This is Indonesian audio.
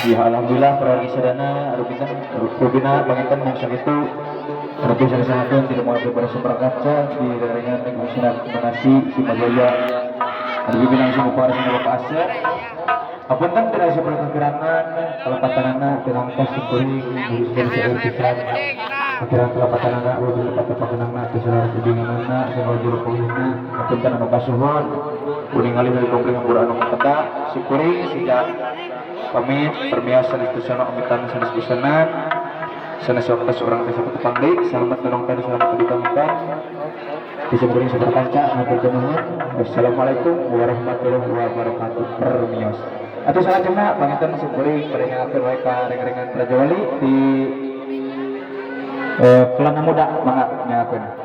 Ya alhamdulillah para sadana arupikan Rubina pangitan mangsa itu lebih dari satu tidak mau beberapa kaca di dengan negosiasi donasi si Majaya lebih bilang si Bupati sama Bapak Asya apa kan tidak seperti kekirangan kelepatan anak dengan kasih kuring dari seorang pisan akhirnya kelepatan anak lebih lepat kelepatan anak keseluruhan sedingan anak seluruh juru kuliahnya apa kan anak kasuhan kuning alih dari kompling Quran anak kata si kuring sejak pamit permiasa di sana amitan sanes pisanan sanes waktu seorang desa petepangdi selamat menonton selamat ditangkan bisa beri seberapa kaca hatur kenuhun. Wassalamualaikum warahmatullahi wabarakatuh. Permios atau salah cina pangitan masih boleh peringatkan mereka ring-ringan Raja Wali di Kelana Muda mangga nyakeun